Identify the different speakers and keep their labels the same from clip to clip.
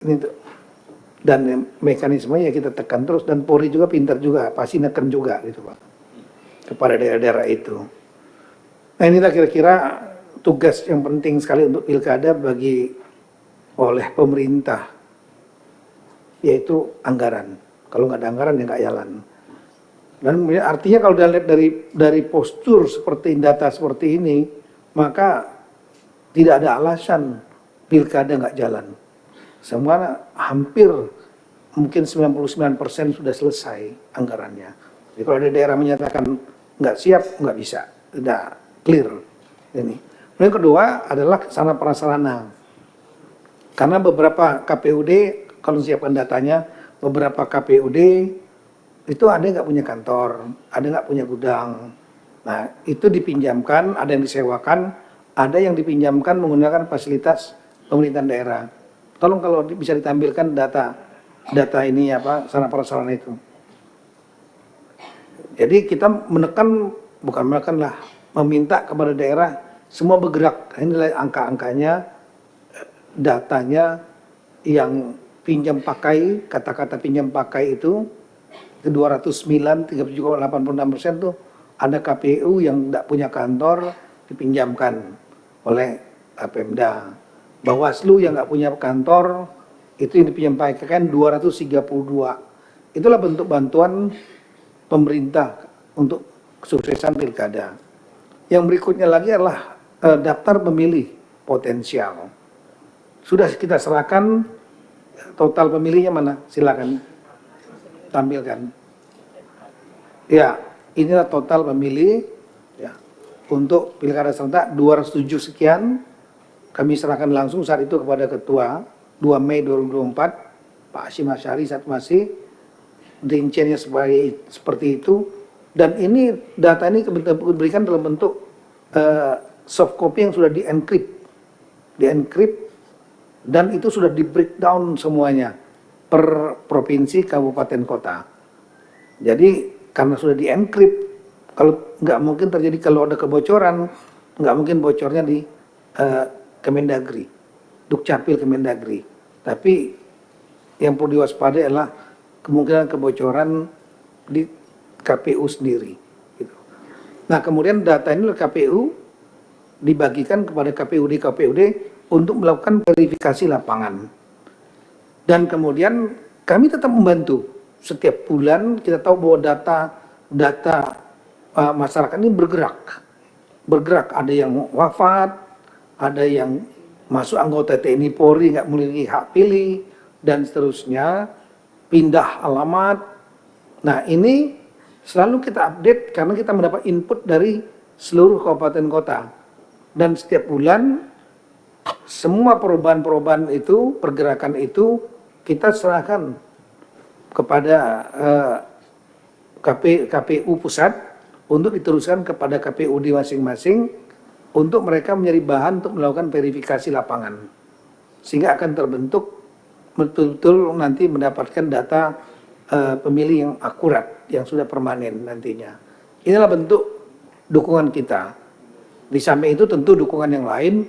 Speaker 1: Ini tuh. Dan mekanismenya kita tekan terus, dan Polri juga pintar juga, pasti neken juga gitu Pak, kepada daerah-daerah itu. Nah inilah kira-kira tugas yang penting sekali untuk pilkada oleh pemerintah, yaitu anggaran. Kalau nggak ada anggaran ya nggak jalan. Dan artinya kalau dilihat dari postur seperti data seperti ini, maka tidak ada alasan pilkada nggak jalan. Semua hampir mungkin 99% sudah selesai anggarannya. Jadi kalau ada daerah menyatakan nggak siap, nggak bisa, tidak clear ini. Yang kedua adalah sarana prasarana. Karena beberapa KPUD, kalau siapkan datanya, beberapa KPUD itu ada yang nggak punya kantor, ada nggak punya gudang. Nah itu dipinjamkan, ada yang disewakan, ada yang dipinjamkan menggunakan fasilitas pemerintahan daerah. Tolong kalau bisa ditampilkan data ini apa sarana prasarana itu. Jadi kita meminta kepada daerah semua bergerak. Ini angka-angkanya, datanya yang pinjam pakai, kata-kata pinjam pakai itu 209, 37,86% tuh ada KPU yang tidak punya kantor dipinjamkan oleh Pemda. Bawaslu yang nggak punya kantor itu yang dipinjamkan 232. Itulah bentuk bantuan pemerintah untuk kesuksesan pilkada. Yang berikutnya lagi adalah daftar pemilih potensial. Sudah kita serahkan total pemilihnya mana? Silakan tampilkan. Ya, inilah total pemilih ya, untuk pilkada serentak 207 sekian. Kami serahkan langsung saat itu kepada Ketua 2 Mei 2024 Pak Hashim Asyari saat masih rinciannya seperti itu. Dan ini data ini diberikan dalam bentuk soft copy yang sudah di-encrypt dan itu sudah di breakdown semuanya per provinsi, kabupaten, kota. Jadi karena sudah di-encrypt, kalau nggak mungkin terjadi, kalau ada kebocoran, nggak mungkin bocornya di Kemendagri, Dukcapil Kemendagri. Tapi yang perlu diwaspadai adalah kemungkinan kebocoran di KPU sendiri. Gitu. Nah kemudian data ini KPU dibagikan kepada KPUD untuk melakukan verifikasi lapangan. Dan kemudian kami tetap membantu. Setiap bulan kita tahu bahwa data masyarakat ini bergerak. Ada yang wafat, ada yang masuk anggota TNI Polri nggak memiliki hak pilih, dan seterusnya, pindah alamat. Nah ini selalu kita update karena kita mendapat input dari seluruh kabupaten kota. Dan setiap bulan, semua perubahan-perubahan itu, pergerakan itu, kita serahkan kepada KPU pusat untuk diteruskan kepada KPUD masing-masing, untuk mereka menjadi bahan untuk melakukan verifikasi lapangan. Sehingga akan terbentuk betul-betul nanti mendapatkan data pemilih yang akurat, yang sudah permanen nantinya. Inilah bentuk dukungan kita. Di samping itu tentu dukungan yang lain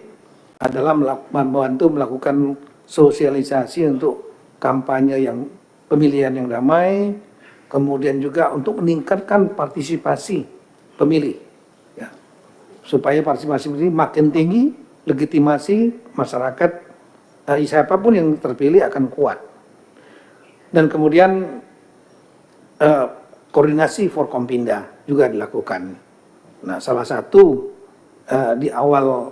Speaker 1: adalah membantu melakukan sosialisasi untuk kampanye yang pemilihan yang damai, kemudian juga untuk meningkatkan partisipasi pemilih. Supaya partisipasi ini makin tinggi, legitimasi masyarakat, siapapun yang terpilih akan kuat. Dan kemudian koordinasi Forkompinda juga dilakukan. Nah salah satu di awal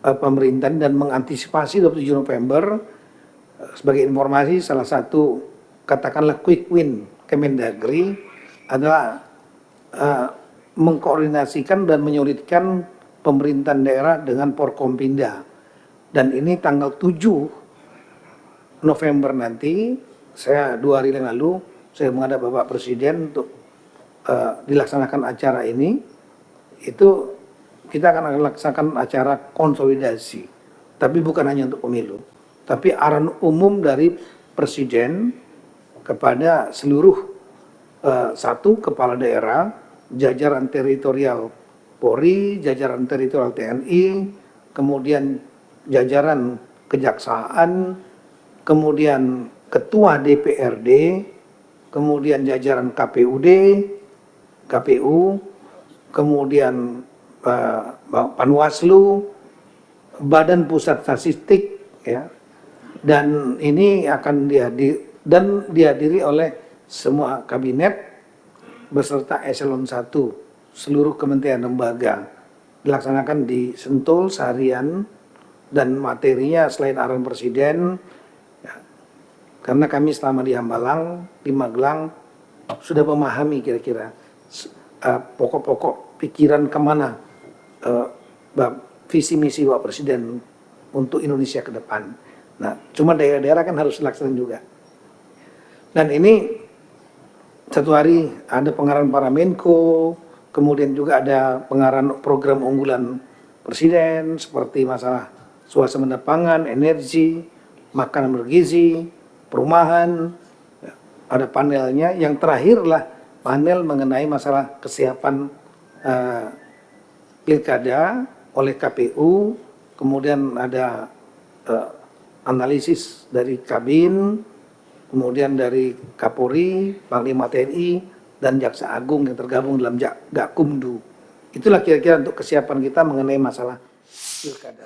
Speaker 1: pemerintahan dan mengantisipasi 27 November, sebagai informasi, salah satu katakanlah quick win Kemendagri adalah mengkoordinasikan dan menyulitkan pemerintahan daerah dengan Forkompinda. Dan ini tanggal 7 November nanti, saya 2 hari yang lalu, saya menghadap Bapak Presiden untuk dilaksanakan acara ini. Itu kita akan laksanakan acara konsolidasi. Tapi bukan hanya untuk pemilu. Tapi arahan umum dari Presiden kepada seluruh satu kepala daerah, jajaran teritorial Polri, jajaran teritorial TNI, kemudian jajaran kejaksaan, kemudian ketua DPRD, kemudian jajaran KPUD, KPU, kemudian Panwaslu, Badan Pusat Statistik, ya, dan ini akan dihadiri oleh semua kabinet beserta eselon 1 seluruh kementerian lembaga, dilaksanakan di Sentul seharian, dan materinya selain arahan presiden, ya, karena kami selama di Hambalang, di Magelang sudah memahami kira-kira pokok-pokok pikiran kemana visi misi Bapak Presiden untuk Indonesia ke depan. Nah, cuma daerah-daerah kan harus dilaksanakan juga. Dan ini satu hari ada pengarahan para Menko, kemudian juga ada pengarahan program unggulan Presiden seperti masalah suasana pangan, energi, makanan bergizi, perumahan. Ada panelnya. Yang terakhirlah panel mengenai masalah kesiapan pilkada oleh KPU, kemudian ada analisis dari Kabin, kemudian dari Kapolri, Panglima TNI, dan Jaksa Agung yang tergabung dalam Gakumdu. Itulah kira-kira untuk kesiapan kita mengenai masalah pilkada.